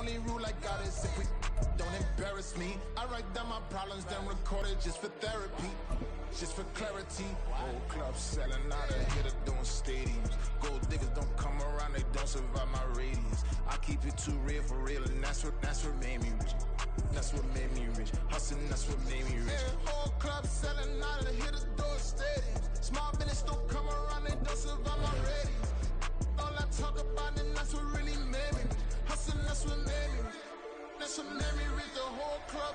only rule I got is if we don't embarrass me. I write down my problems, then record it just for therapy, just for clarity. Whole club selling out of hitter doing stadiums. Gold diggers don't come around, they don't survive my radius. I keep it too real for real, and that's what made me rich. That's what made me rich. Hustling, that's what made me rich. Whole club selling out of hitter doing stadiums. Small business don't come around, they don't survive my radius. All I talk about, and that's what really made me rich. Hustling, that's what made me rich. That's what made me rich, the whole club.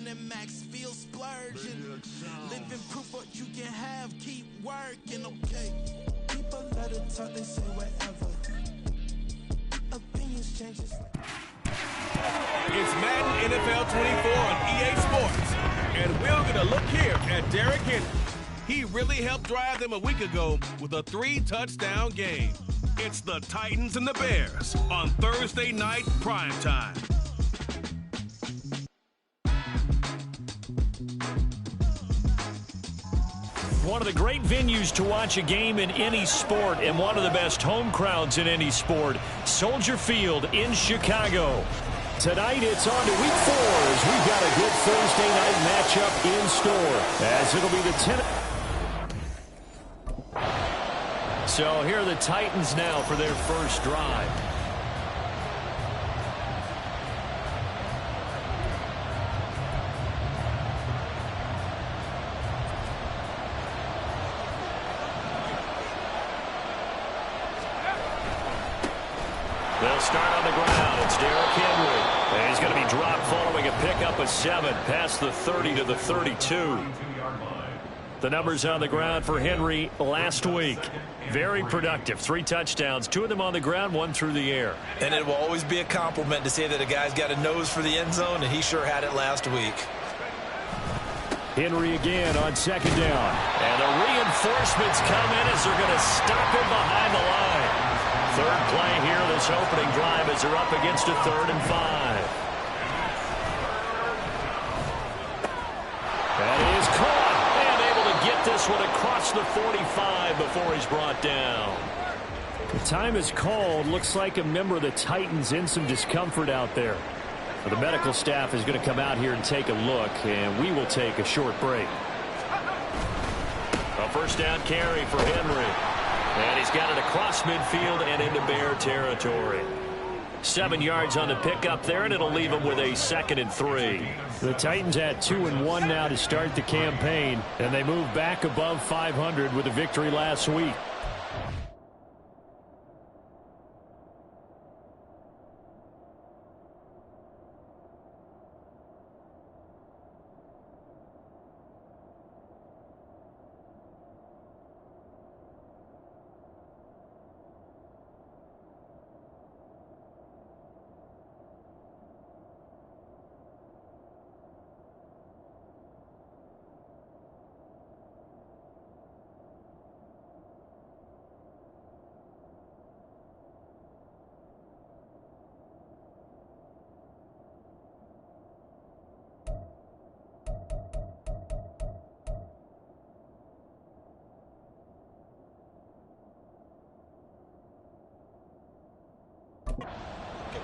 And max feel splurging. Living proof what you can have, keep working, okay? People let it talk, they say whatever. Opinions change. It's Madden NFL 24 on EA Sports. And we're going to look here at Derrick Henry. He really helped drive them a week ago with a 3-touchdown game. It's the Titans and the Bears on Thursday night primetime. One of the great venues to watch a game in any sport and one of the best home crowds in any sport, Soldier Field in Chicago. Tonight it's on to week 4 as we've got a good Thursday night matchup in store, as it'll be the 10. So here are the Titans now for their first drive. They'll start on the ground. It's Derrick Henry. And he's going to be dropped following a pickup of 7 past the 30 to the 32. The numbers on the ground for Henry last week. Very productive. 3 touchdowns, 2 of them on the ground, 1 through the air. And it will always be a compliment to say that a guy's got a nose for the end zone, and he sure had it last week. Henry again on second down. And the reinforcements come in as they're going to stop him behind the line. Third play here, this opening drive, as they're up against a 3rd and 5. That is caught, and able to get this one across the 45 before he's brought down. The time is called. Looks like a member of the Titans in some discomfort out there. The medical staff is going to come out here and take a look, and we will take a short break. A first down carry for Henry. And he's got it across midfield and into Bear territory. 7 yards on the pickup there, and it'll leave him with a 2nd and 3. The Titans had 2-1 now to start the campaign, and they move back above 500 with a victory last week.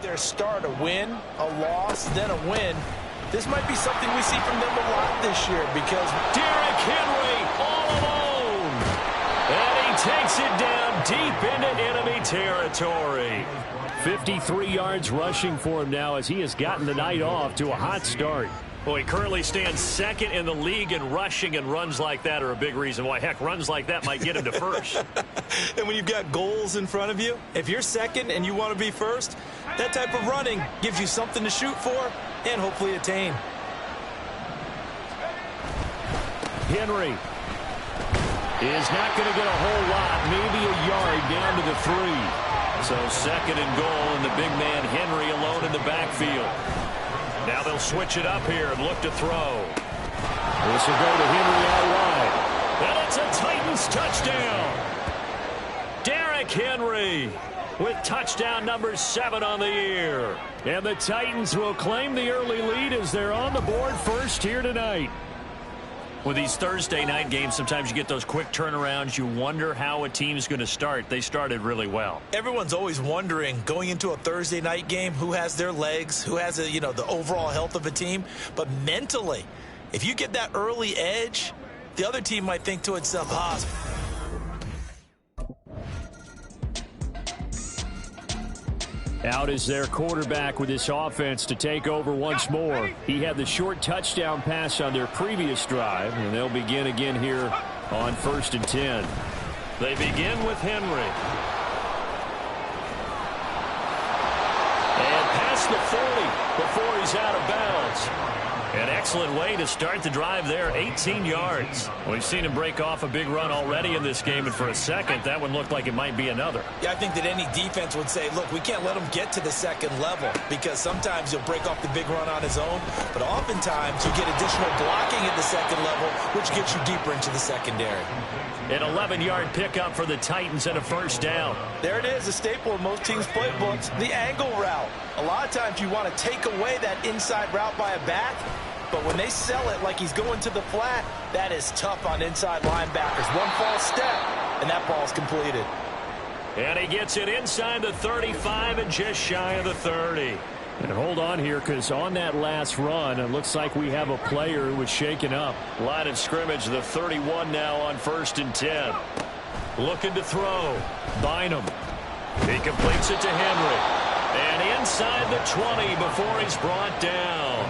Their start, a win, a loss, then a win. This might be something we see from them a lot this year because Derrick Henry all alone. And he takes it down deep into enemy territory. 53 yards rushing for him now as he has gotten the night off to a hot start. Well, he currently stands second in the league in rushing, and runs like that are a big reason why. Heck, runs like that might get him to first. And when you've got goals in front of you, if you're second and you want to be first, that type of running gives you something to shoot for and hopefully attain. Henry is not going to get a whole lot, maybe a yard down to the 3. So second and goal, and the big man Henry alone in the backfield. Now they'll switch it up here and look to throw. This will go to Henry out wide. And it's a Titans touchdown. Derrick Henry with touchdown number 7 on the year. And the Titans will claim the early lead as they're on the board first here tonight. With these Thursday night games, sometimes you get those quick turnarounds. You wonder how a team's going to start. They started really well. Everyone's always wondering, going into a Thursday night game, who has their legs, who has the overall health of a team. But mentally, if you get that early edge, the other team might think to itself, Out is their quarterback with this offense to take over once more. He had the short touchdown pass on their previous drive, and they'll begin again here on 1st and 10. They begin with Henry. And past the 40 before he's out of bounds. An excellent way to start the drive there, 18 yards. We've seen him break off a big run already in this game, and for a second, that one looked like it might be another. Yeah, I think that any defense would say, look, we can't let him get to the second level, because sometimes he'll break off the big run on his own, but oftentimes you get additional blocking at the second level, which gets you deeper into the secondary. An 11-yard pickup for the Titans and a first down. There it is, a staple of most teams' playbooks, the angle route. A lot of times you want to take away that inside route by a back, but when they sell it like he's going to the flat, that is tough on inside linebackers. One false step, and that ball's completed. And he gets it inside the 35 and just shy of the 30. And hold on here, because on that last run, it looks like we have a player who was shaken up. Line of scrimmage, the 31 now on 1st and 10. Looking to throw. Bynum. He completes it to Henry. And inside the 20 before he's brought down.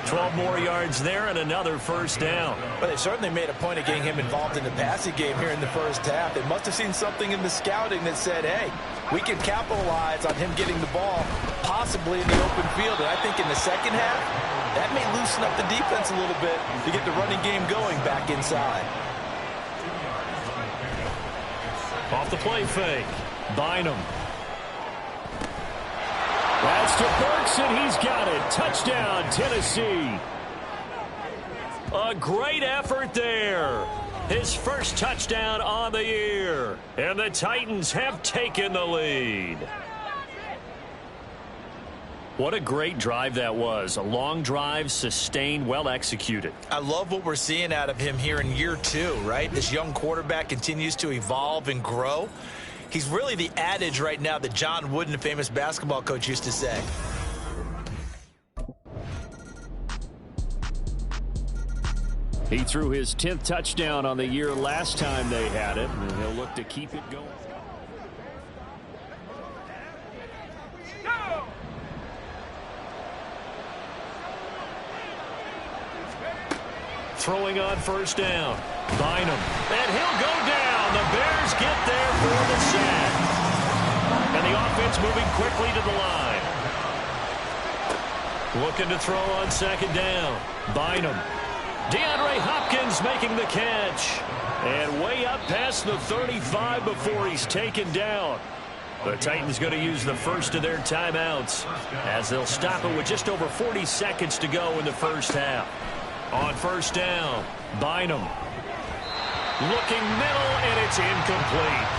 12 more yards there and another first down. Well, they certainly made a point of getting him involved in the passing game here in the first half. They must have seen something in the scouting that said, hey, we can capitalize on him getting the ball possibly in the open field. And I think in the second half, that may loosen up the defense a little bit to get the running game going back inside. Off the play fake. Bynum. That's to Burks, and he's got it. Touchdown, Tennessee. A great effort there. His first touchdown on the year. And the Titans have taken the lead. What a great drive that was. A long drive, sustained, well executed. I love what we're seeing out of him here in year 2, right? This young quarterback continues to evolve and grow. He's really the adage right now that John Wooden, a famous basketball coach, used to say. He threw his 10th touchdown on the year last time they had it, and he'll look to keep it going. Throwing on first down. Bynum. And he'll go down. The Bears get there for the sack. And the offense moving quickly to the line. Looking to throw on second down. Bynum. DeAndre Hopkins making the catch. And way up past the 35 before he's taken down. The Titans going to use the first of their timeouts as they'll stop it with just over 40 seconds to go in the first half. On first down, Bynum. Looking middle, and it's incomplete.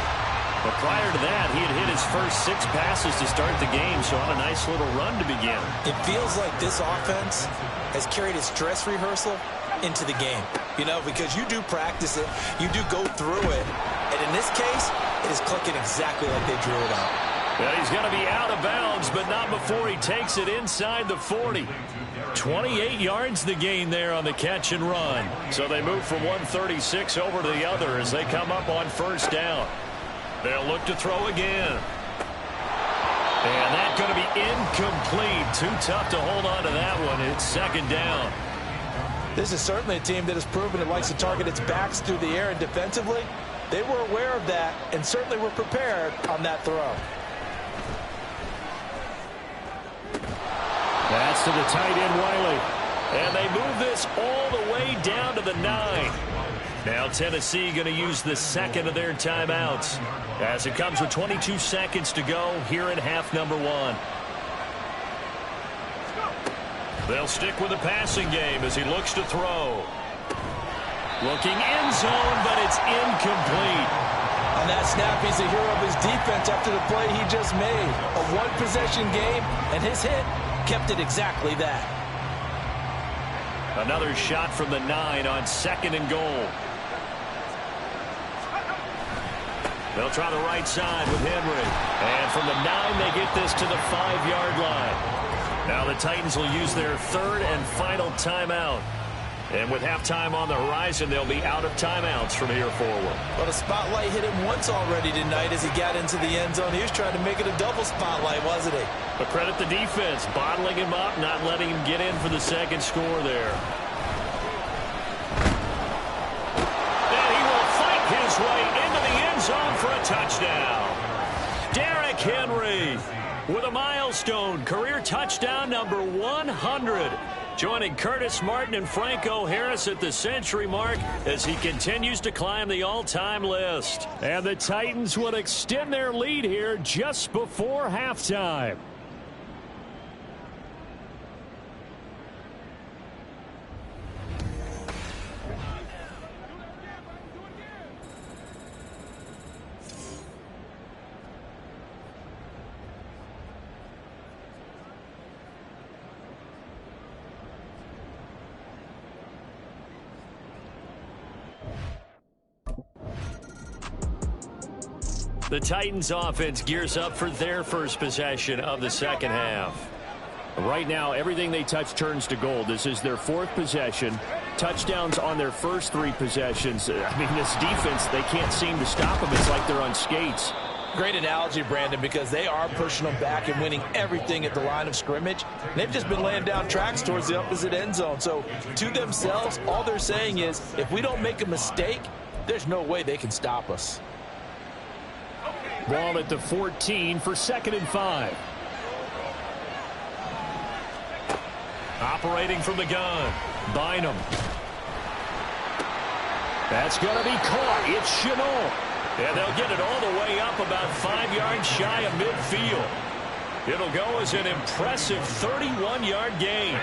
But prior to that, he had hit his first 6 passes to start the game, so on a nice little run to begin. It feels like this offense has carried its dress rehearsal into the game. You know, because you do practice it, you do go through it, and in this case, it is clicking exactly like they drew it up. And he's going to be out of bounds, but not before he takes it inside the 40. 28 yards the gain there on the catch and run. So they move from 136 over to the other as they come up on first down. They'll look to throw again. And that's going to be incomplete. Too tough to hold on to that one. It's second down. This is certainly a team that has proven it likes to target its backs through the air, and defensively, they were aware of that and certainly were prepared on that throw. That's to the tight end, Wiley. And they move this all the way down to the 9. Now Tennessee going to use the second of their timeouts as it comes with 22 seconds to go here in half number 1. They'll stick with the passing game as he looks to throw. Looking end zone, but it's incomplete. On that snap, he's the hero of his defense after the play he just made. A one-possession game, and his hit kept it exactly that. Another shot from the 9 on second and goal. They'll try the right side with Henry. And from the 9, they get this to the 5-yard line. Now the Titans will use their third and final timeout. And with halftime on the horizon, they'll be out of timeouts from here forward. Well, the spotlight hit him once already tonight as he got into the end zone. He was trying to make it a double spotlight, wasn't he? But credit the defense, bottling him up, not letting him get in for the second score there. And he will fight his way into the end zone for a touchdown. Derrick Henry with a milestone career touchdown number 100. Joining Curtis Martin and Franco Harris at the century mark as he continues to climb the all-time list. And the Titans would extend their lead here just before halftime. The Titans offense gears up for their first possession of the second half. Right now, everything they touch turns to gold. This is their 4th possession. Touchdowns on their first 3 possessions. I mean, this defense, they can't seem to stop them. It's like they're on skates. Great analogy, Brandon, because they are pushing them back and winning everything at the line of scrimmage. They've just been laying down tracks towards the opposite end zone. So to themselves, all they're saying is, if we don't make a mistake, there's no way they can stop us. Ball at the 14 for 2nd and 5. Operating from the gun. Bynum. That's going to be caught. It's Chenault. And they'll get it all the way up about 5 yards shy of midfield. It'll go as an impressive 31-yard gain.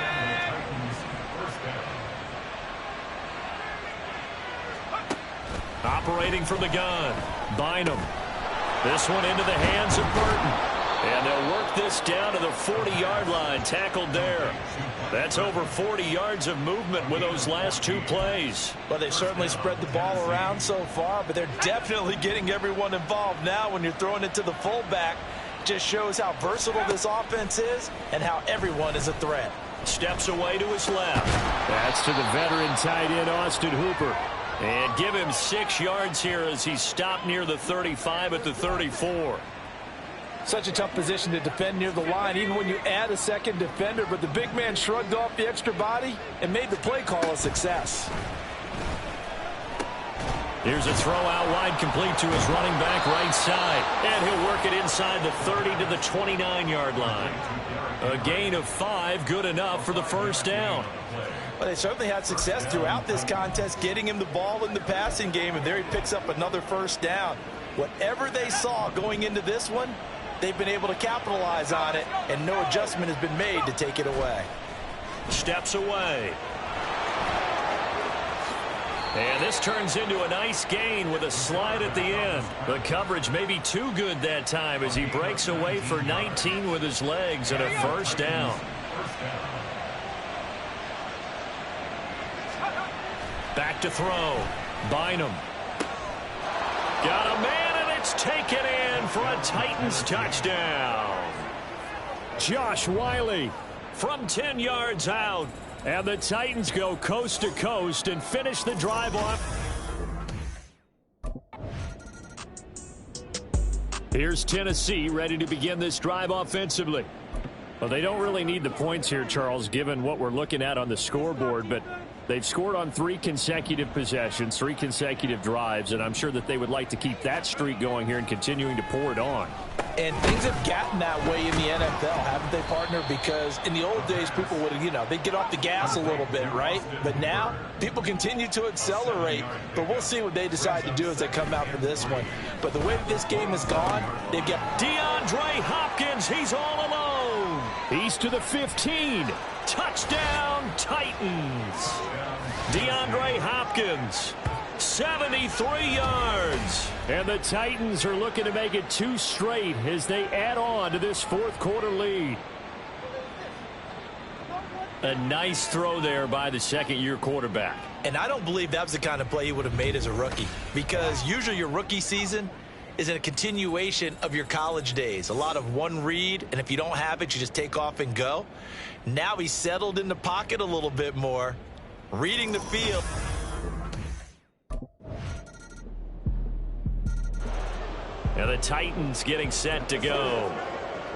Operating from the gun. Bynum. This one into the hands of Burton. And they'll work this down to the 40-yard line. Tackled there. That's over 40 yards of movement with those last 2 plays. Well, they've certainly spread the ball around so far, but they're definitely getting everyone involved now when you're throwing it to the fullback. Just shows how versatile this offense is and how everyone is a threat. Steps away to his left. That's to the veteran tight end, Austin Hooper. And give him 6 yards here as he stopped near the 35 at the 34. Such a tough position to defend near the line, even when you add a second defender. But the big man shrugged off the extra body and made the play call a success. Here's a throw out wide, complete to his running back right side. And he'll work it inside the 30 to the 29-yard line. A gain of 5, good enough for the first down. Well, they certainly had success throughout this contest, getting him the ball in the passing game, and there he picks up another first down. Whatever they saw going into this one, they've been able to capitalize on it, and no adjustment has been made to take it away. Steps away. And this turns into a nice gain with a slide at the end. The coverage may be too good that time as he breaks away for 19 with his legs and a first down. Back to throw. Bynum. Got a man, and it's taken in for a Titans touchdown. Josh Wiley from 10 yards out. And the Titans go coast to coast and finish the drive off. Here's Tennessee ready to begin this drive offensively. Well, they don't really need the points here, Charles, given what we're looking at on the scoreboard, but they've scored on 3 consecutive possessions, 3 consecutive drives, and I'm sure that they would like to keep that streak going here and continuing to pour it on. And things have gotten that way in the NFL, haven't they, partner? Because in the old days, people would, they'd get off the gas a little bit, right? But now, people continue to accelerate. But we'll see what they decide to do as they come out for this one. But the way that this game has gone, they've got DeAndre Hopkins. He's all alone. He's to the 15. Touchdown, Titans. DeAndre Hopkins. 73 yards. And the Titans are looking to make it 2 straight as they add on to this 4th quarter lead. A nice throw there by the second-year quarterback. And I don't believe that was the kind of play he would have made as a rookie, because usually your rookie season is a continuation of your college days. A lot of one read, and if you don't have it, you just take off and go. Now he's settled in the pocket a little bit more, reading the field. And the Titans getting set to go.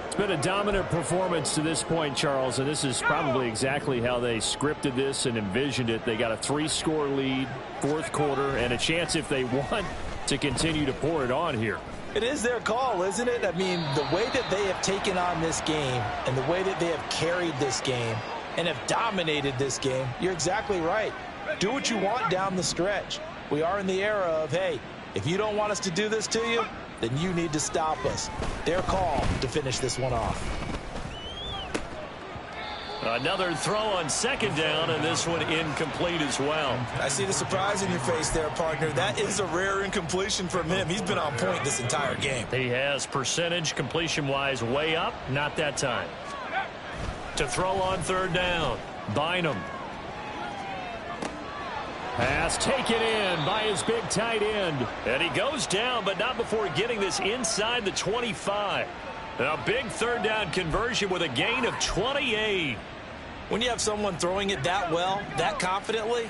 It's been a dominant performance to this point, Charles, and this is probably exactly how they scripted this and envisioned it. They got a 3-score lead, 4th quarter, and a chance, if they want, to continue to pour it on here. It is their call, isn't it? I mean, the way that they have taken on this game and the way that they have carried this game and have dominated this game, you're exactly right. Do what you want down the stretch. We are in the era of, hey, if you don't want us to do this to you, then you need to stop us. Their call to finish this one off. Another throw on 2nd down, and this one incomplete as well. I see the surprise in your face there, partner. That is a rare incompletion from him. He's been on point this entire game. He has percentage completion-wise way up. Not that time. To throw on 3rd down. Bynum. Pass taken in by his big tight end. And he goes down, but not before getting this inside the 25. A big 3rd down conversion with a gain of 28. When you have someone throwing it that well, that confidently,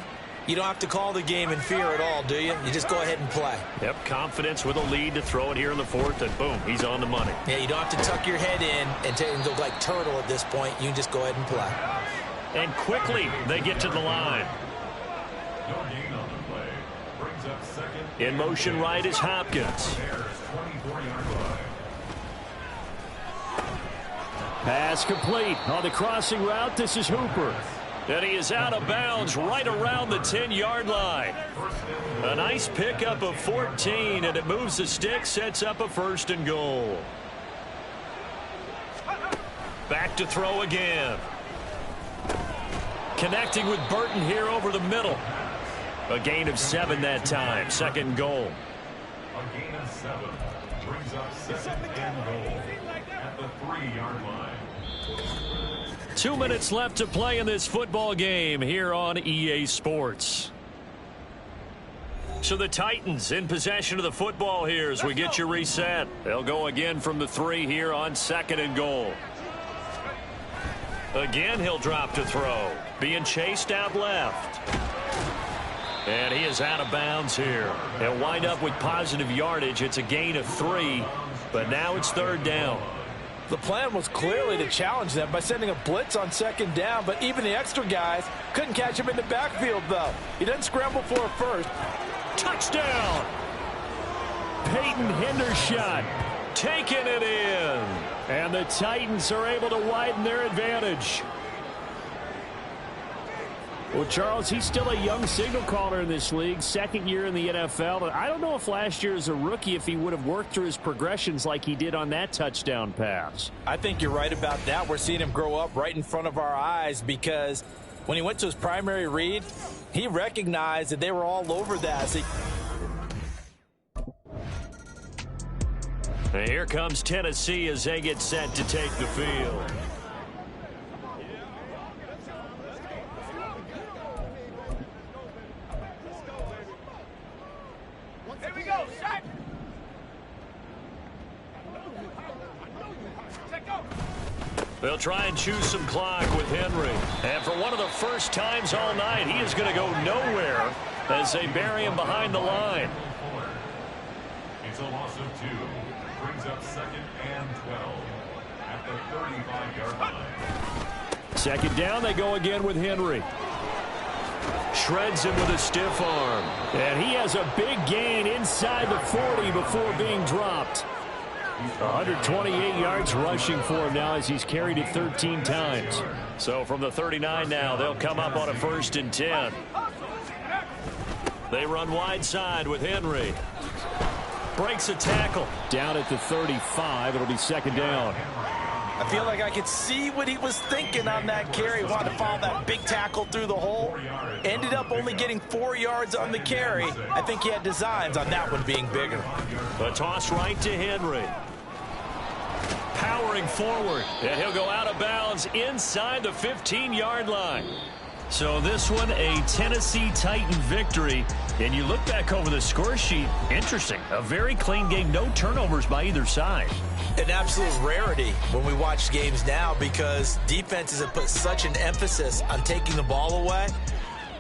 you don't have to call the game in fear at all, do you? You just go ahead and play. Yep, confidence with a lead to throw it here in the 4th, and boom, he's on the money. Yeah, you don't have to tuck your head in and go like turtle at this point. You can just go ahead and play. And quickly, they get to the line. In motion right is Hopkins. Pass complete on the crossing route. This is Hooper. And he is out of bounds right around the 10-yard line. A nice pickup of 14, and it moves the stick, sets up a 1st and goal. Back to throw again. Connecting with Burton here over the middle. A gain of 7 that time. 2nd goal. A gain of 7 brings up 2nd and goal at the 3-yard line. 2 minutes left to play in this football game here on EA Sports. So the Titans in possession of the football here as we get you reset. They'll go again from the 3 here on 2nd and goal. Again, he'll drop to throw. Being chased out left. And he is out of bounds here. They'll wind up with positive yardage. It's a gain of 3, but now it's 3rd down. The plan was clearly to challenge them by sending a blitz on 2nd down, but even the extra guys couldn't catch him in the backfield, though. He didn't scramble for it first. Touchdown! Peyton Hendershot taking it in. And the Titans are able to widen their advantage. Well, Charles, he's still a young signal caller in this league, 2nd year in the NFL. But I don't know if last year as a rookie if he would have worked through his progressions like he did on that touchdown pass. I think you're right about that. We're seeing him grow up right in front of our eyes because when he went to his primary read, he recognized that they were all over that. And here comes Tennessee as they get set to take the field. They'll try and choose some clock with Henry. And for one of the first times all night, he is going to go nowhere as they bury him behind the line. It's a loss of 2. Brings up 2nd and 12 at the 35-yard line. Second down, they go again with Henry. Shreds him with a stiff arm. And he has a big gain inside the 40 before being dropped. 128 yards rushing for him now as he's carried it 13 times. So from the 39 now, they'll come up on a 1st and 10. They run wide side with Henry. Breaks a tackle. Down at the 35. It'll be 2nd down. I feel like I could see what he was thinking on that carry. Wanted to follow that big tackle through the hole. Ended up only getting 4 yards on the carry. I think he had designs on that one being bigger. A toss right to Henry. Powering forward. And he'll go out of bounds inside the 15-yard line. So this one, a Tennessee Titan victory. And you look back over the score sheet, interesting. A very clean game, no turnovers by either side. An absolute rarity when we watch games now because defenses have put such an emphasis on taking the ball away.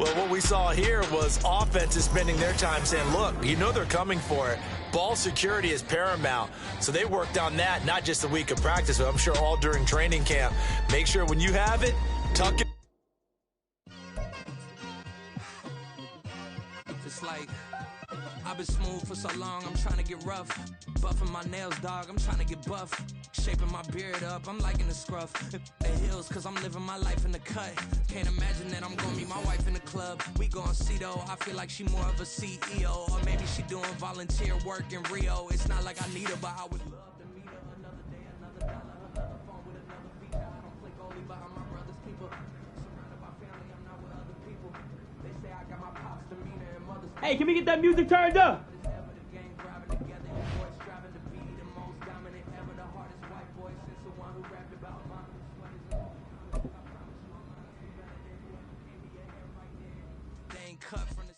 Well, what we saw here was offenses spending their time saying, look, you know they're coming for it. Ball security is paramount. So they worked on that, not just a week of practice, but I'm sure all during training camp. Make sure when you have it, tuck it. It's like I've been smooth for so long, I'm trying to get rough. Buffing my nails, dog, I'm trying to get buff. Shaping my beard up, I'm liking the scruff. The heels, cause I'm living my life in the cut. Can't imagine that I'm gonna meet my wife in the club. We gon' see though, I feel like she more of a CEO. Or maybe she doing volunteer work in Rio. It's not like I need her, but I would love to meet her another day, another dollar. Another phone with another feature. I don't play goalie behind my brother's keeper. Surrounded by family, I'm not with other people. They say I got my pops demeanor and mother's. Hey, can we get that music turned up? Cut from the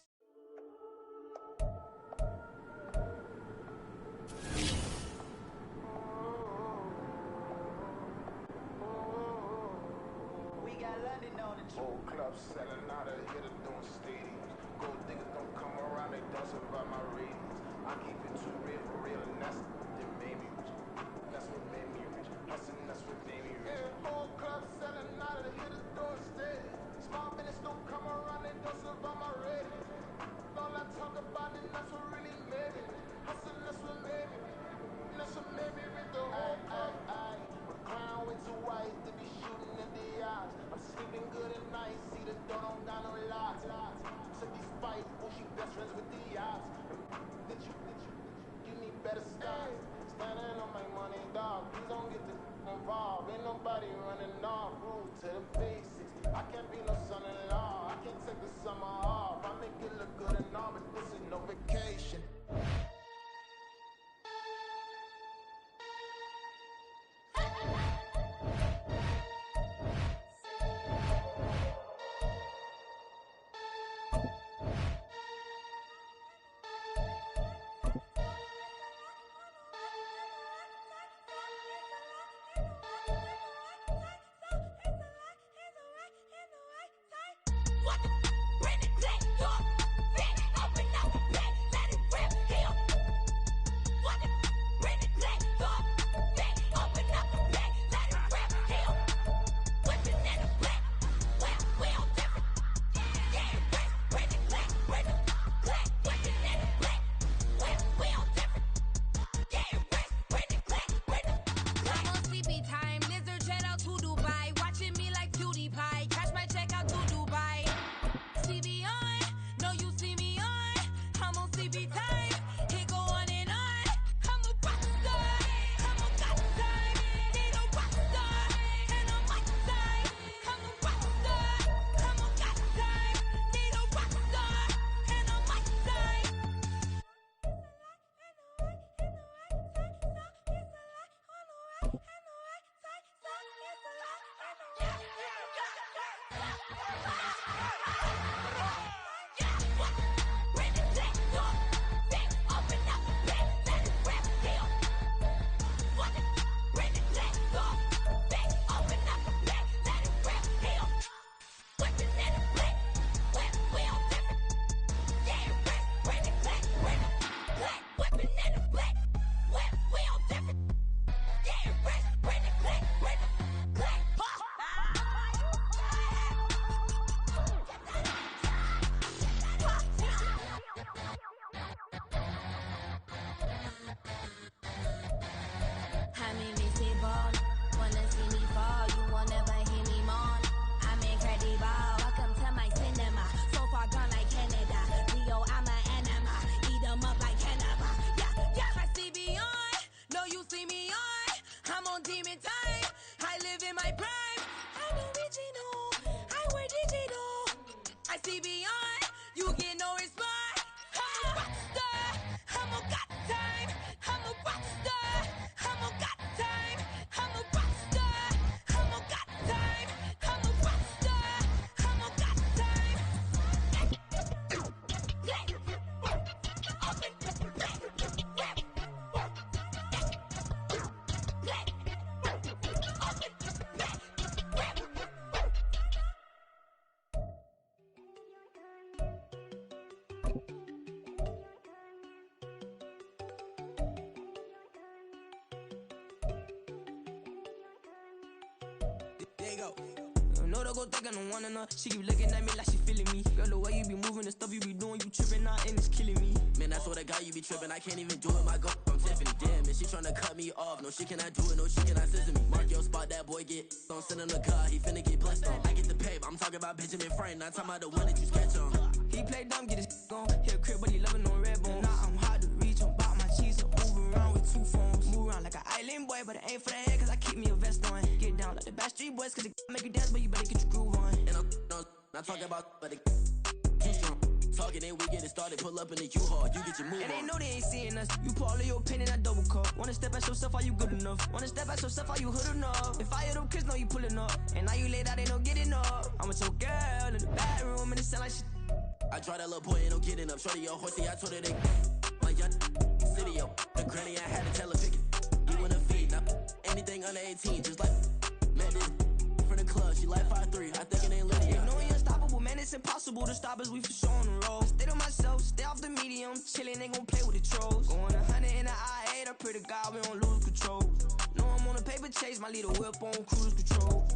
We got London on the old clubs selling out of here to doing stadiums. Gold diggers don't come around, they don't survive my ratings. I keep it too real for real, and that's what made me rich. That's what made me rich. Hustling, that's what made me rich. Yeah, old clubs selling out of here to doing stadiums. Small business don't come around, they don't survive my ratings. All I talk about it, that's what really made me. Hustling, that's what made me. That's what made me rich. The whole club. My crown way too white to be shooting at the eyes. I'm sleeping good at night, see the door don't got no lights. Took these fights, bullshit best friends with the odds. That you need better styles. Standing on my money, dog. Please don't get this involved. Ain't nobody running off. Rule to the basics. I can't be no son-in-law. I can't take the summer off. I make it look good and all, but this is no vacation. What? Bring it back up. Open up the back, let it rip. He a go. No, don't go thinking no one enough. She keep looking at me like she feeling me. Girl, the way you be moving, the stuff you be doing, you tripping out and it's killing me. Man, I swear to God, you be tripping. I can't even do it. My girl, I'm Tiffany. Damn, and she tryna cut me off. No, she cannot do it. No, she cannot scissor me. Mark your spot, that boy get. Don't send him the car. He finna get blessed on. I get the pay, but I'm talking about Benjamin Franklin. Not talking about the one that you sketch on. He play dumb, get his on. Hit a crib, but he loving on red bone. Now I'm hard to reach. I'm about my cheese. I'm moving around with 2 phones. Move around like an island boy, but it ain't for the head, cause I keep me a vest on. Get down like the Backstreet Boys, cause it make you dance, but you better get your groove on. And I'm not talking about, but it too strong. Talking and we get it started, pull up in the U-Haul, you get your move on. And they know they ain't seeing us. You pull all of your pen in that double cup. Wanna step at yourself, are you good enough? Wanna step at yourself, are you hood enough? If I hear them kids, know you pulling up. And now you laid out, they no getting up. I'm with your girl in the bedroom, and it sound like shit. I draw that little boy, ain't no getting up. Shorty, your horsey, I told her they my young city, yo. The granny, I had to tell her pick it. You wanna feed, now anything under 18, just like met this from the club. She like 5'3", I think it ain't Lydia. You know we unstoppable, man, it's impossible to stop us. We for sure on the road. Stay to myself, stay off the medium, chillin', ain't gon' play with the trolls. Going 100 in the I-8, I pray to God we don't lose control. Know I'm on a paper chase, my leader whip on cruise control.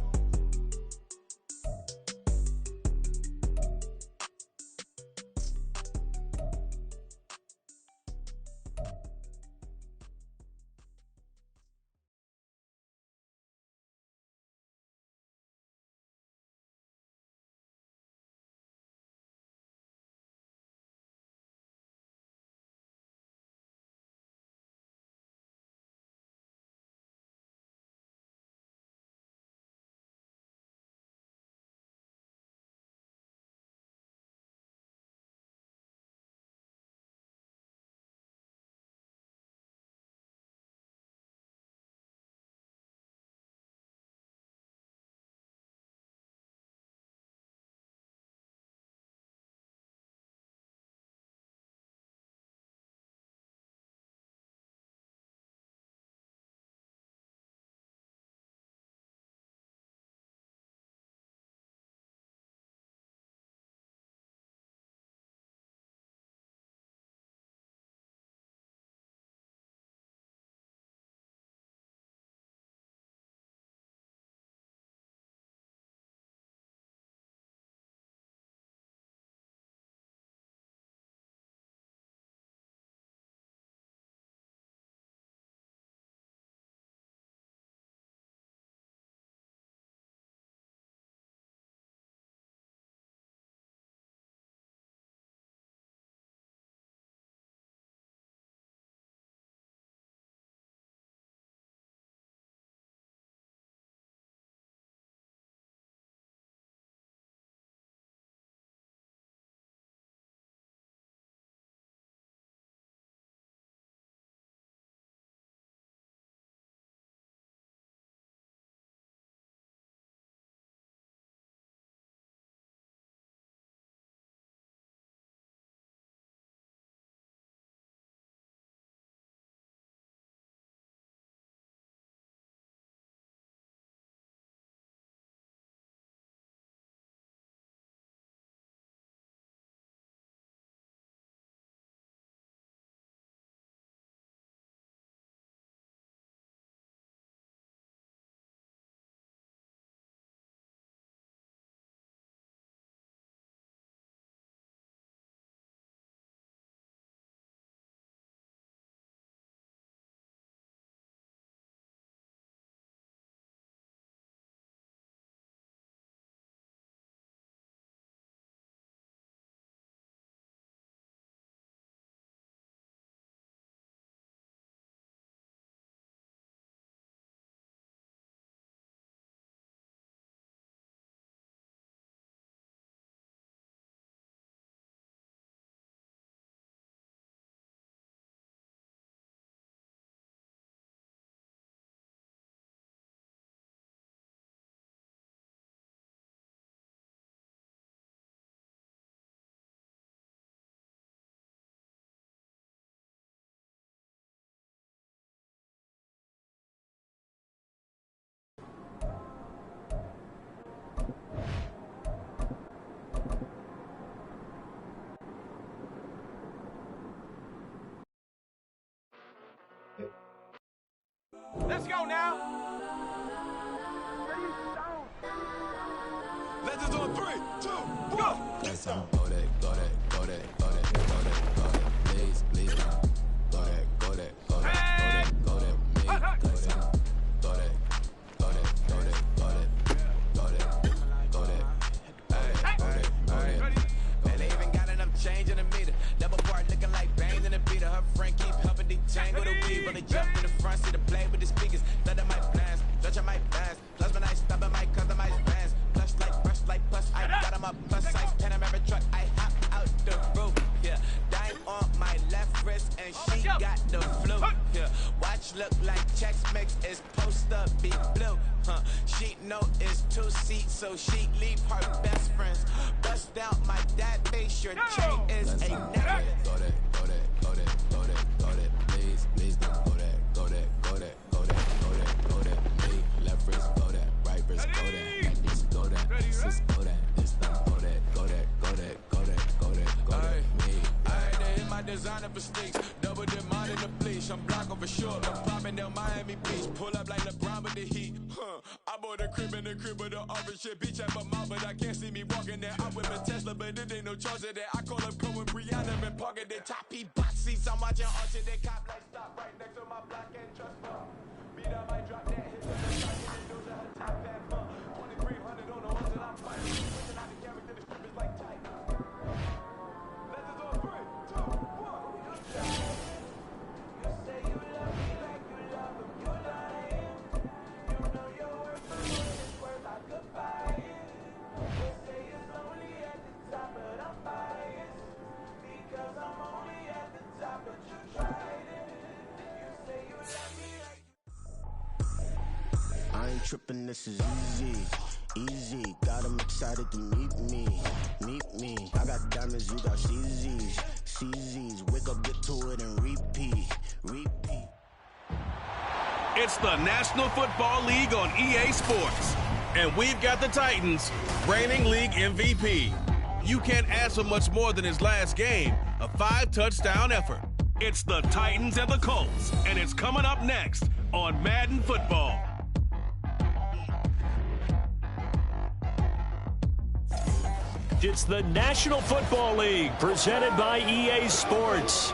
Let's go now. That's how go that, go that, go that, go that, go that, go that, please, please don't. Go that, go that, go that, go that, go that, me, go that, go that, go that, go that, go that, go that, go that, go that, go that. Man, they even got enough change in the meter. Double part looking like bangs in the beater. Her friend keep helping detangle the weed. When they jump in the front, see the play with the speakers. Thunder my plans, touch on my bands. Plus when I stop at my customized bands. Plush like plus, I got them up plus size. Panamera truck, I hop out the roof. Yeah, dime on my left wrist and she got the flu. Yeah, watch look like Chex Mix is supposed to be blue. She know it's 2 seats, so she leave her best friends. Bust out my dad face, your chain is a necklace. Go that, go that, go that, go that, go that, please, please don't. Go that, go that, go that, go that, go that, go that, me, left wrist, go that, right wrist, go that, like this, go that, sis, go that, this time, go that, go that, go that, go that, go that, go that, me. I had to hit my designer for sneaks, double demand in the bleach. I'm blocking for sure, I'm popping down Miami Beach. Pull up like LeBron with the heat. I bought a crib in the crib with the orange shit. Beach at my mouth, but I can't see me walking there. I whip a Tesla, but it ain't no charge of that. I call up Cohen, Brianna, been parking their top P box seats. I'm watching Archer, they cop like stop right next to my block and trust me. Beat up, I drop that hit. Those are her top bad, 2300 on the ones that I'm fighting. Pushing out the character, the strip is like tight. Let's just go 3, 2, 1. You say you love me like you love him, you lying. You know your worth, but when it's worth, I could buy it. You say it's only at the top, but I'm biased. Because I'm only at the top, but you tried it. You say you love me like I ain't tripping, this is easy, easy. Got 'em excited to meet me, meet me. I got diamonds, you got CZs, CZs. Wake up, get to it, and repeat, repeat. It's the National Football League on EA Sports. And we've got the Titans, reigning league MVP. You can't ask for much more than his last game, a 5-touchdown effort. It's the Titans and the Colts, and it's coming up next on Madden Football. It's the National Football League presented by EA Sports.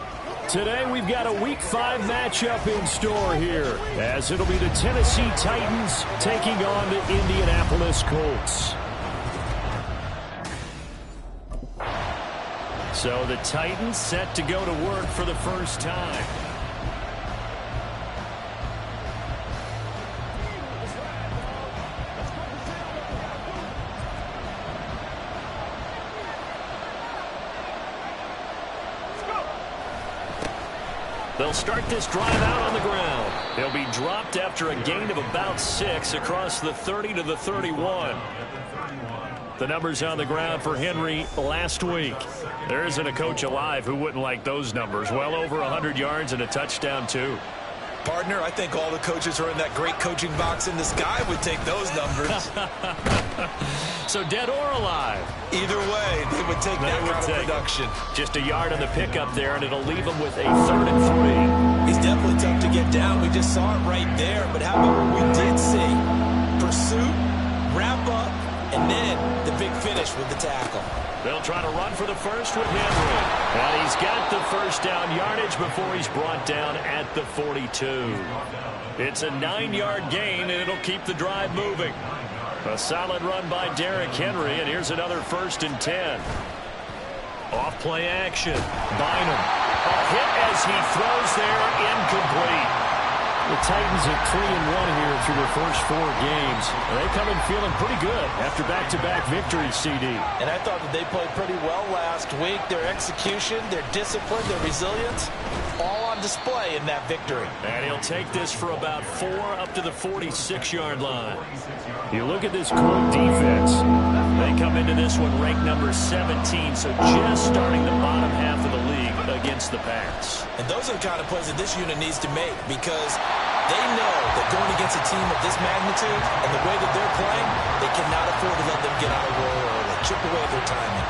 Today we've got a Week 5 matchup in store here, as it'll be the Tennessee Titans taking on the Indianapolis Colts. So the Titans set to go to work for the first time. They'll start this drive out on the ground. They'll be dropped after a gain of about 6 across the 30 to the 31. The numbers on the ground for Henry last week. There isn't a coach alive who wouldn't like those numbers. Well over 100 yards and a touchdown, too. Partner, I think all the coaches who are in that great coaching box in the sky would take those numbers. So dead or alive? Either way, they would take that kind of production. Just a yard on the pickup there, and it'll leave them with a 3rd and 3. He's definitely tough to get down. We just saw it right there. But how about what we did see? Pursuit, wrap up, and then the big finish with the tackle. They'll try to run for the first with Henry. And he's got the first down yardage before he's brought down at the 42. It's a 9-yard gain, and it'll keep the drive moving. A solid run by Derrick Henry, and here's another 1st and 10. Off play action. Bynum. A hit as he throws there, incomplete. The Titans at 3-1 here through their first 4 games. They come in feeling pretty good after back-to-back victories, CD. And I thought that they played pretty well last week. Their execution, their discipline, their resilience, all on display in that victory. And he'll take this for about 4 up to the 46-yard line. You look at this Colt defense. They come into this one ranked number 17, so just starting the bottom half of the league against the pass. And those are the kind of plays that this unit needs to make, because they know that going against a team of this magnitude and the way that they're playing, they cannot afford to let them get out of roll early, chip away at their timing.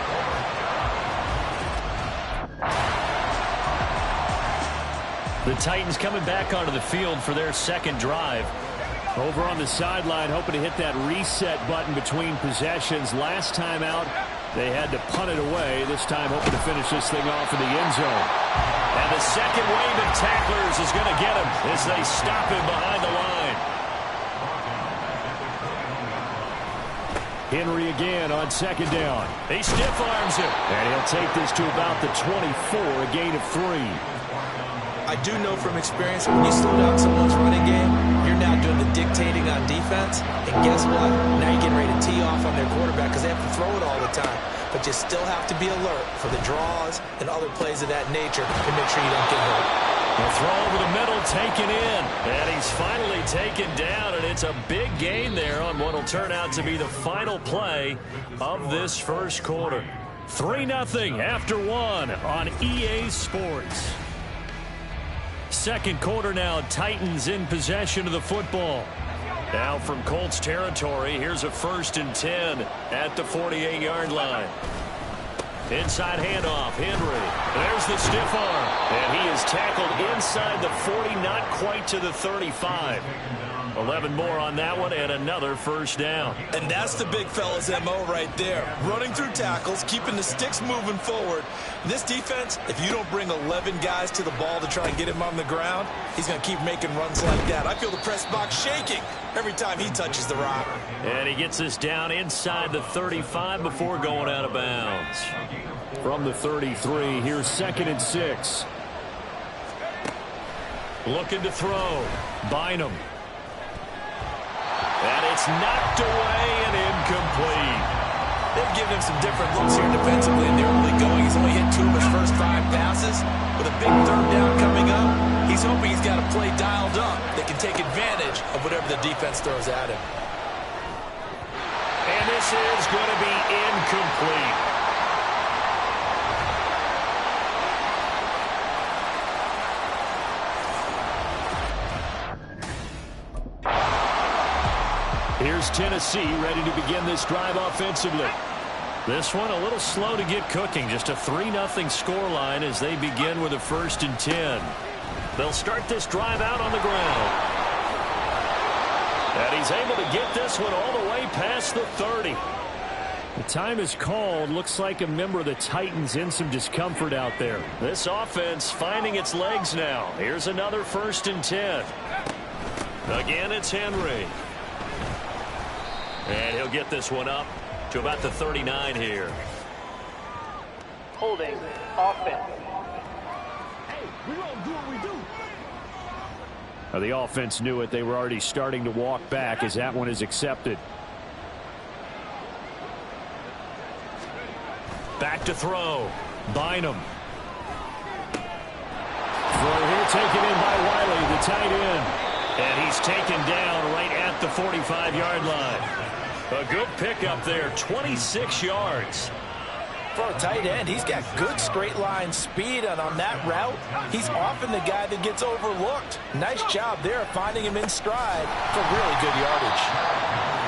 The Titans coming back onto the field for their second drive. Over on the sideline, hoping to hit that reset button between possessions. Last time out, They had to punt it away, this time hoping to finish this thing off in the end zone. And the second wave of tacklers is going to get him as they stop him behind the line. Henry again on second down. He stiff arms him. And he'll take this to about the 24, a gain of 3. I do know from experience, when you slow down someone's running game, you're now doing the dictating on defense. And guess what? Now you're getting ready to tee off on their quarterback because they have to throw it all the time. But you still have to be alert for the draws and other plays of that nature to make sure you don't get hurt. The throw over the middle taken in. And he's finally taken down, and it's a big gain there on what will turn out to be the final play of this first quarter. 3-0 after 1 on EA Sports. Second quarter now, Titans in possession of the football. Now from Colts territory, here's a 1st and 10 at the 48-yard line. Inside handoff, Henry. There's the stiff arm. And he is tackled inside the 40, not quite to the 35. 11 more on that one, and another first down. And that's the big fella's MO right there. Running through tackles, keeping the sticks moving forward. This defense, if you don't bring 11 guys to the ball to try and get him on the ground, he's going to keep making runs like that. I feel the press box shaking every time he touches the rock. And he gets this down inside the 35 before going out of bounds. From the 33, here's 2nd and 6. Looking to throw. Bynum. And it's knocked away and incomplete. They've given him some different looks here defensively in the early going. He's only hit 2 of his first 5 passes. With a big 3rd down coming up, he's hoping he's got a play dialed up that can take advantage of whatever the defense throws at him. And this is going to be incomplete. Here's Tennessee ready to begin this drive offensively. This one a little slow to get cooking. Just a 3-0 scoreline as they begin with a 1st and 10. They'll start this drive out on the ground. And he's able to get this one all the way past the 30. The time is called. Looks like a member of the Titans in some discomfort out there. This offense finding its legs now. Here's another 1st and 10. Again, it's Henry. And he'll get this one up to about the 39 here. Holding offense. Hey, we gonna do what we do. The offense knew it. They were already starting to walk back as that one is accepted. Back to throw. Bynum. Throw here taken in by Wiley, the tight end. And he's taken down right at the 45-yard line. A good pickup there, 26 yards. For a tight end, he's got good straight line speed, and on that route, he's often the guy that gets overlooked. Nice job there finding him in stride for really good yardage.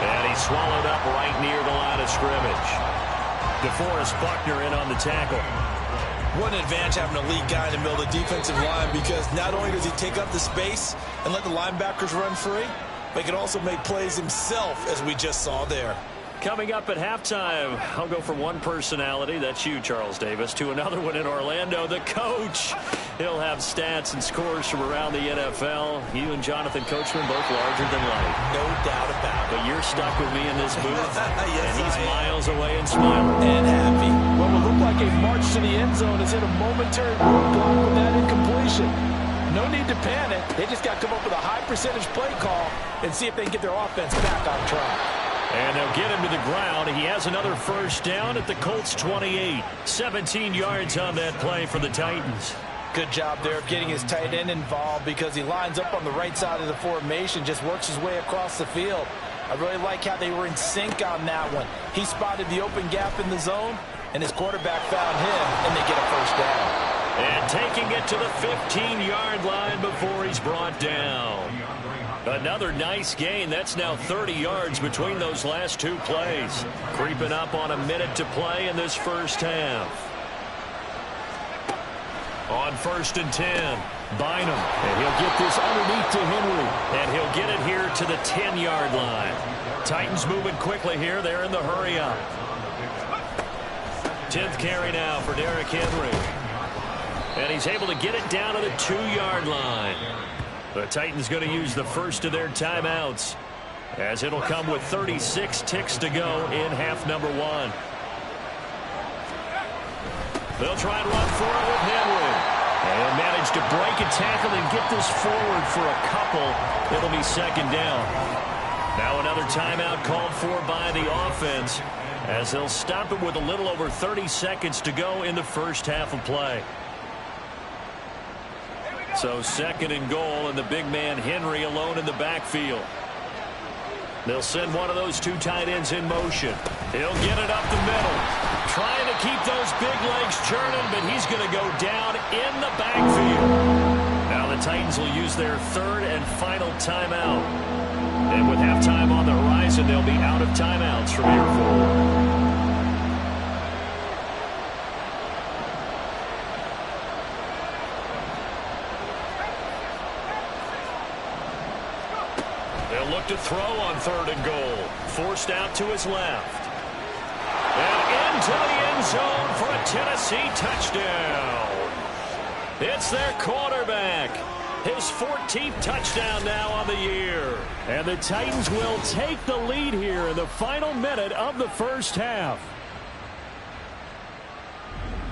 And he's swallowed up right near the line of scrimmage. DeForest Buckner in on the tackle. What an advantage having a lead guy in the middle of the defensive line, because not only does he take up the space and let the linebackers run free, but he can also make plays himself, as we just saw there. Coming up at halftime, I'll go from one personality, that's you, Charles Davis, to another one in Orlando, the coach. He'll have stats and scores from around the NFL. You and Jonathan Coachman both larger than life. No doubt about it. But you're stuck with me in this booth, Yes, and he's miles away and smiling. And happy. What will look like a march to the end zone is hit a momentary roadblock with that incompletion. No need to panic. They just got to come up with a high percentage play call and see if they can get their offense back on track. And they'll get him to the ground. He has another first down at the Colts 28. 17 yards on that play for the Titans. Good job there of getting his tight end involved, because he lines up on the right side of the formation, just works his way across the field. I really like how they were in sync on that one. He spotted the open gap in the zone, and his quarterback found him, and they get a first down. And taking it to the 15-yard line before he's brought down. Another nice gain. That's now 30 yards between those last 2 plays. Creeping up on a minute to play in this first half. On 1st and 10, Bynum. And he'll get this underneath to Henry. And he'll get it here to the 10-yard line. Titans moving quickly here. They're in the hurry up. 10th carry now for Derrick Henry. And he's able to get it down to the 2-yard line. The Titans going to use the first of their timeouts, as it'll come with 36 ticks to go in half number 1. They'll try and run for it with Henry. And manage to break a tackle and get this forward for a couple. It'll be second down. Now another timeout called for by the offense, as they'll stop it with a little over 30 seconds to go in the first half of play. So second and goal, and the big man Henry alone in the backfield. They'll send one of those 2 tight ends in motion. He'll get it up the middle. Trying to keep those big legs churning, but he's going to go down in the backfield. Now the Titans will use their third and final timeout. And with halftime on the horizon, they'll be out of timeouts from here forward. They'll look to throw on third and goal. Forced out to his left. And into the end zone for a Tennessee touchdown. It's their quarterback. His 14th touchdown now on the year. And the Titans will take the lead here in the final minute of the first half.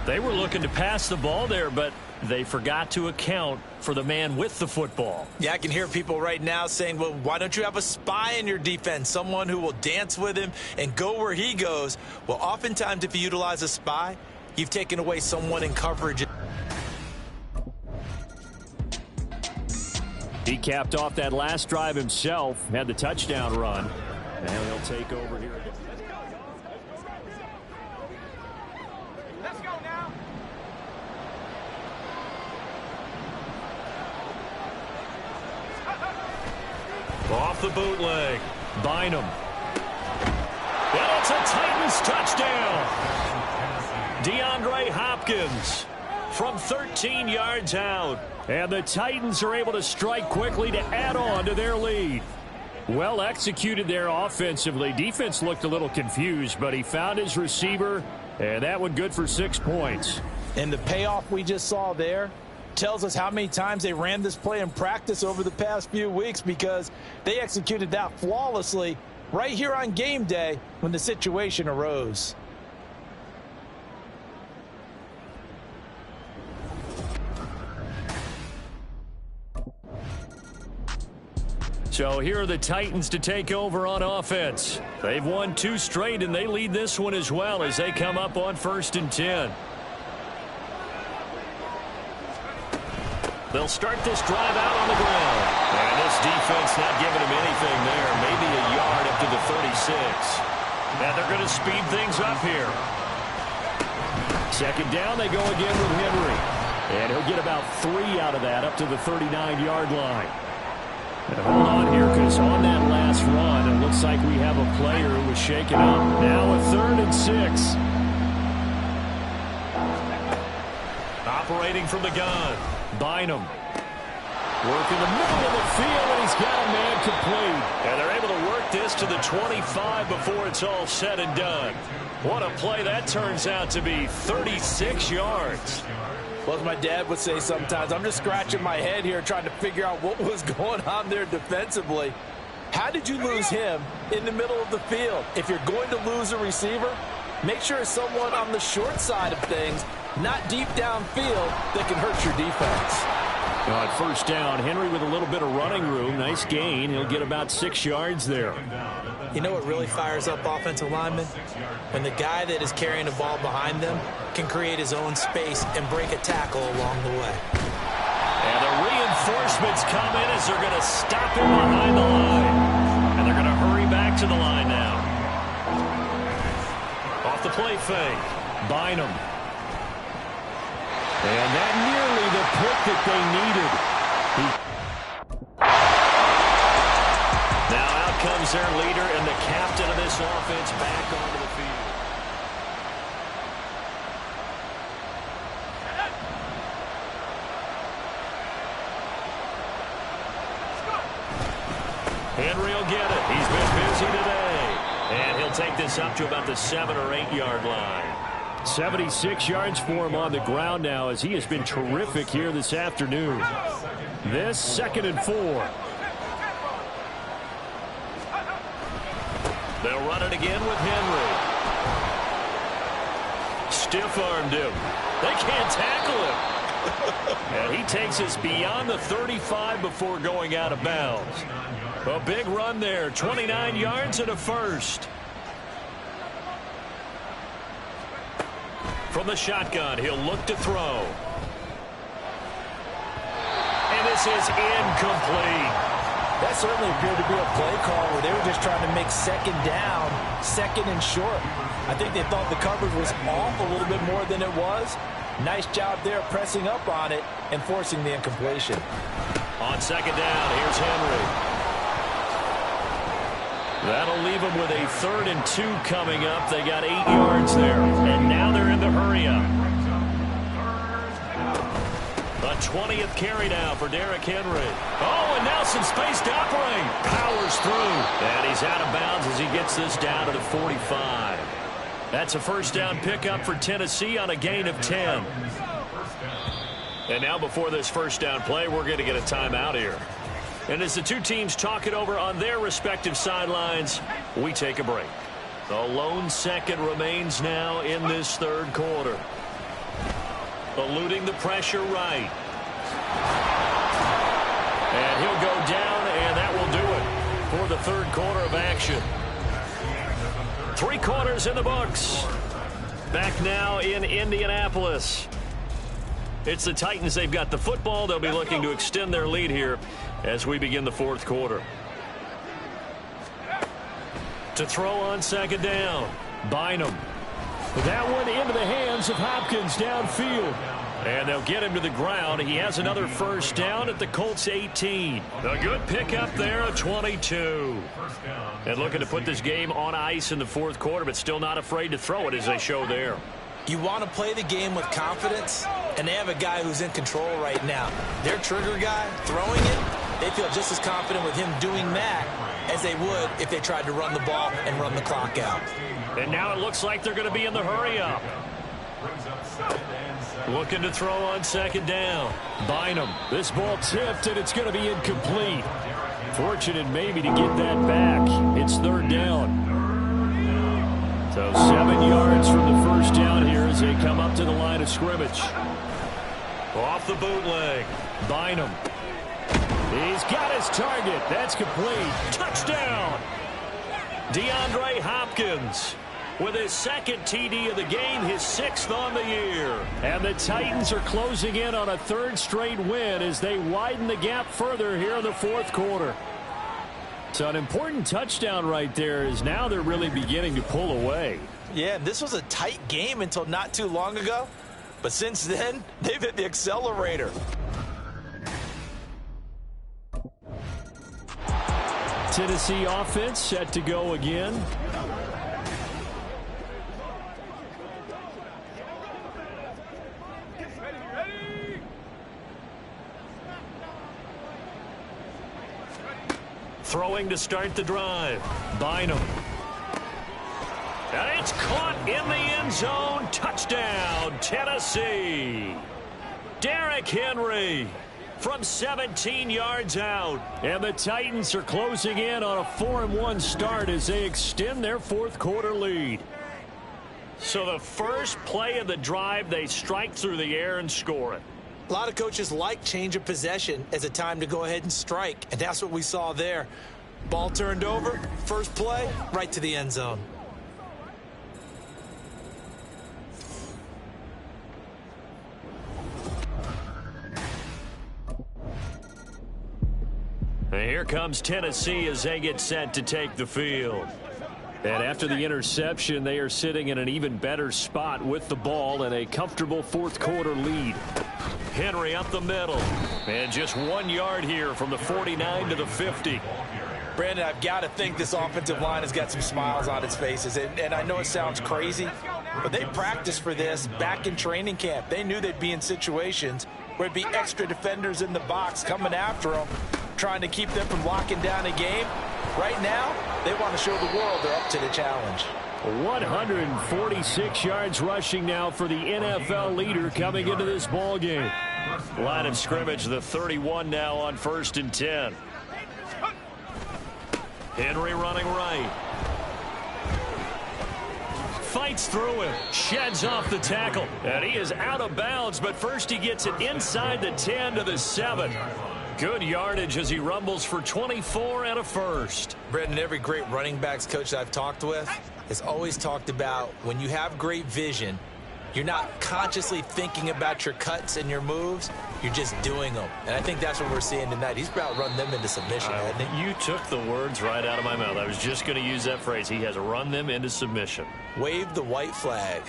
They were looking to pass the ball there, but they forgot to account for the man with the football. Yeah, I can hear people right now saying, well, why don't you have a spy in your defense, someone who will dance with him and go where he goes? Well, oftentimes if you utilize a spy, you've taken away someone in coverage. He capped off that last drive himself, had the touchdown run, and he'll take over here. Let's go now. Off the bootleg, Bynum. And it's a Titans touchdown. DeAndre Hopkins from 13 yards out. And the Titans are able to strike quickly to add on to their lead. Well executed there offensively. Defense looked a little confused, but he found his receiver, and that one good for 6 points. And the payoff we just saw there tells us how many times they ran this play in practice over the past few weeks, because they executed that flawlessly right here on game day when the situation arose. So here are the Titans to take over on offense. They've won 2 straight, and they lead this one as well as they come up on 1st and 10. They'll start this drive out on the ground. And this defense not giving him anything there. Maybe a yard up to the 36. And they're going to speed things up here. Second down, they go again with Henry. And he'll get about 3 out of that up to the 39-yard line. And hold on here, because on that last run, it looks like we have a player who was shaken up. Now a 3rd and 6. Operating from the gun, Bynum. Working the middle of the field, and he's got a man complete. And they're able to work this to the 25 before it's all said and done. What a play that turns out to be, 36 yards. Well, as my dad would say sometimes, I'm just scratching my head here trying to figure out what was going on there defensively. How did you lose him in the middle of the field? If you're going to lose a receiver, make sure it's someone on the short side of things, not deep downfield, that can hurt your defense. On 1st down, Henry with a little bit of running room. Nice gain. He'll get about 6 yards there. You know what really fires up offensive linemen? When the guy that is carrying the ball behind them can create his own space and break a tackle along the way. And the reinforcements come in as they're going to stop him behind the line. And they're going to hurry back to the line now. Off the play fake, Bynum. And that nearly the pick that they needed. Now out comes their leader and the captain of this offense back onto the field. Henry will get it. He's been busy today. And he'll take this up to about the 7 or 8 yard line. 76 yards for him on the ground now as he has been terrific here this afternoon. This 2nd and 4. They'll run it again with Henry. Stiff-armed him. They can't tackle him. And he takes us beyond the 35 before going out of bounds. A big run there, 29 yards and a first. From the shotgun, he'll look to throw. And this is incomplete. That certainly appeared to be a play call where they were just trying to make 2nd down, 2nd and short. I think they thought the coverage was off a little bit more than it was. Nice job there pressing up on it and forcing the incompletion. On 2nd down, here's Henry. That'll leave them with a 3rd and 2 coming up. They got 8 yards there. And now they're in the hurry up. A 20th carry now for Derrick Henry. Oh, and now some space to operate. Powers through. And he's out of bounds as he gets this down to the 45. That's a first down pickup for Tennessee on a gain of 10. And now before this first down play, we're going to get a timeout here. And as the two teams talk it over on their respective sidelines, we take a break. The lone 2nd remains now in this 3rd quarter. Eluding the pressure right. And he'll go down, and that will do it for the 3rd quarter of action. 3 quarters in the books. Back now in Indianapolis. It's the Titans. They've got the football. They'll be looking to extend their lead here as we begin the 4th quarter. To throw on 2nd down. Bynum. That one into the hands of Hopkins downfield. And they'll get him to the ground. He has another first down at the Colts 18. A good pickup there of 22. And looking to put this game on ice in the 4th quarter, but still not afraid to throw it as they show there. You want to play the game with confidence, and they have a guy who's in control right now. Their trigger guy throwing it, they feel just as confident with him doing that as they would if they tried to run the ball and run the clock out. And now it looks like they're going to be in the hurry-up. Looking to throw on 2nd down. Bynum. This ball tipped, and it's going to be incomplete. Fortunate maybe to get that back. It's 3rd down. So 7 yards from the first down here as they come up to the line of scrimmage. Off the bootleg. Bynum. He's got his target. That's complete. Touchdown. DeAndre Hopkins with his 2nd TD of the game, his 6th on the year. And the Titans are closing in on a 3rd straight win as they widen the gap further here in the 4th quarter. So an important touchdown right there is now they're really beginning to pull away. Yeah, this was a tight game until not too long ago. But since then, they've hit the accelerator. Tennessee offense set to go again. Throwing to start the drive. Bynum. And it's caught in the end zone. Touchdown, Tennessee. Derrick Henry from 17 yards out. And the Titans are closing in on a 4-1 start as they extend their 4th quarter lead. So the first play of the drive, they strike through the air and score it. A lot of coaches like change of possession as a time to go ahead and strike, and that's what we saw there. Ball turned over, first play, right to the end zone. And here comes Tennessee as they get set to take the field. And after the interception, they are sitting in an even better spot with the ball and a comfortable 4th quarter lead. Henry up the middle. And just 1 yard here from the 49 to the 50. Brandon, I've got to think this offensive line has got some smiles on its faces. And I know it sounds crazy, but they practiced for this back in training camp. They knew they'd be in situations where it'd be extra defenders in the box coming after them, trying to keep them from locking down a game. Right now, they want to show the world they're up to the challenge. 146 yards rushing now for the NFL leader coming into this ball game. Line of scrimmage, the 31 now on 1st and 10. Henry running right. Fights through him, sheds off the tackle, and he is out of bounds, but first he gets it inside the 10 to the 7. Good yardage as he rumbles for 24 and a first. Brendan, every great running backs coach I've talked with has always talked about when you have great vision, you're not consciously thinking about your cuts and your moves, you're just doing them. And I think that's what we're seeing tonight. He's about to run them into submission, hasn't he? You took the words right out of my mouth. I was just going to use that phrase. He has run them into submission. Wave the white flag.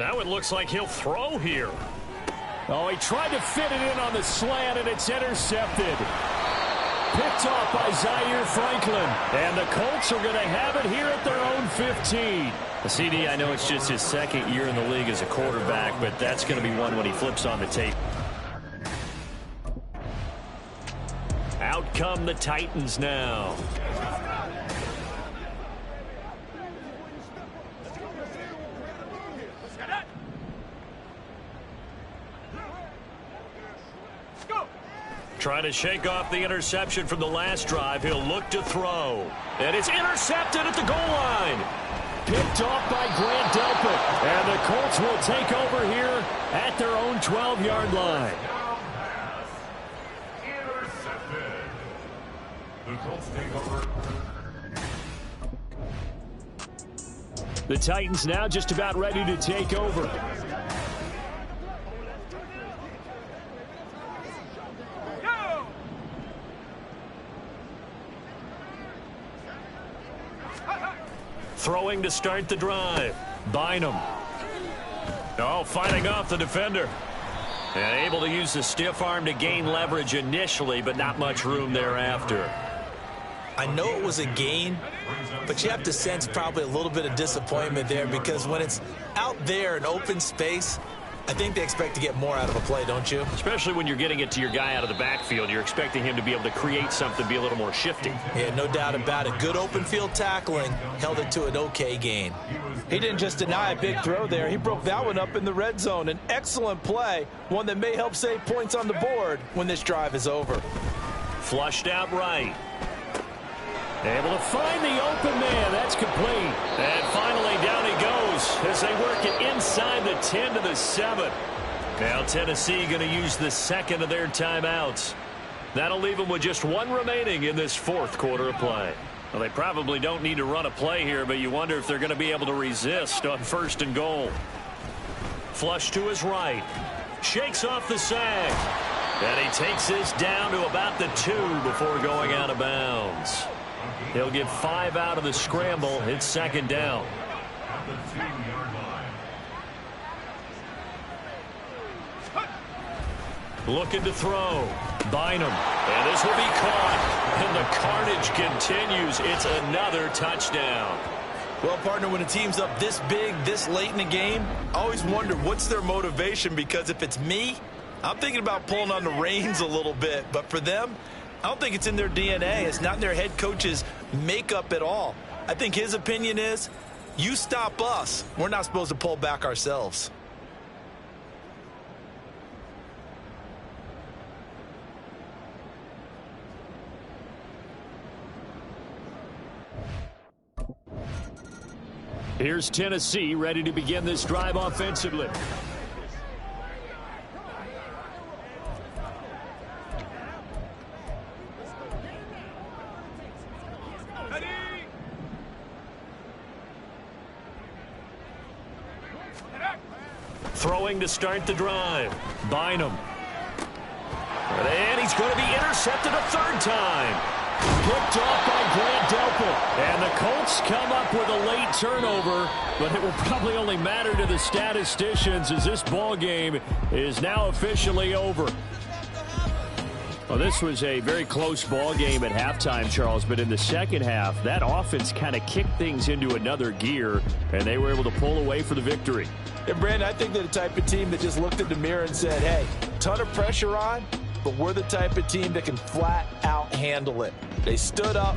Now it looks like he'll throw here. Oh, he tried to fit it in on the slant, and it's intercepted. Picked off by Zaire Franklin. And the Colts are going to have it here at their own 15. CD, I know it's just his second year in the league as a quarterback, but that's going to be one when he flips on the tape. Out come the Titans now. Trying to shake off the interception from the last drive. He'll look to throw. And it's intercepted at the goal line. Picked off by Grant Delpit. And the Colts will take over here at their own 12-yard line. Intercepted. The Colts take over. The Titans now just about ready to take over. Throwing to start the drive. Bynum. Oh, fighting off the defender. And able to use the stiff arm to gain leverage initially, but not much room thereafter. I know it was a gain, but you have to sense probably a little bit of disappointment there because when it's out there in open space, I think they expect to get more out of a play, don't you? Especially when you're getting it to your guy out of the backfield. You're expecting him to be able to create something, be a little more shifty. Yeah, no doubt about it. Good open field tackling held it to an okay gain. He didn't just deny a big throw there. He broke that one up in the red zone. An excellent play, one that may help save points on the board when this drive is over. Flushed out right. Able to find the open man. That's complete. And finally down he goes as they work it inside the 10 to the 7. Now Tennessee going to use the second of their timeouts. That'll leave them with just one remaining in this fourth quarter of play. Well, they probably don't need to run a play here, but you wonder if they're going to be able to resist on 1st and goal. Flush to his right. Shakes off the sag. And he takes this down to about the 2 before going out of bounds. He'll get 5 out of the scramble. It's second down. At the 2-yard line. Looking to throw. Bynum. And this will be caught. And the carnage continues. It's another touchdown. Well, partner, when a team's up this big, this late in the game, I always wonder what's their motivation, because if it's me, I'm thinking about pulling on the reins a little bit. But for them, I don't think it's in their DNA. It's not in their head coach's makeup at all. I think his opinion is, you stop us, we're not supposed to pull back ourselves. Here's Tennessee ready to begin this drive offensively. Throwing to start the drive. Bynum. And he's going to be intercepted a third time. Picked off by Grant Delpit. And the Colts come up with a late turnover, but it will probably only matter to the statisticians as this ball game is now officially over. Well, this was a very close ball game at halftime, Charles, but in the second half, that offense kind of kicked things into another gear, and they were able to pull away for the victory. And, Brandon, I think they're the type of team that just looked in the mirror and said, hey, ton of pressure on. but we're the type of team that can flat out handle it. They stood up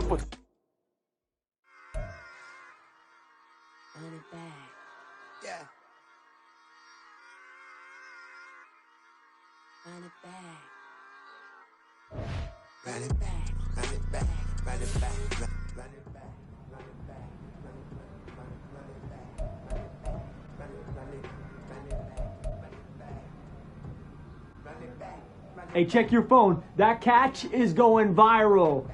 with... Run it back. Yeah. Run it back. Run it back. Run it back. Run it back. Run it back. Run it back. Run it back. Run it back. Run it back. Run it back. Run it back. Hey, check your phone. That catch is going viral.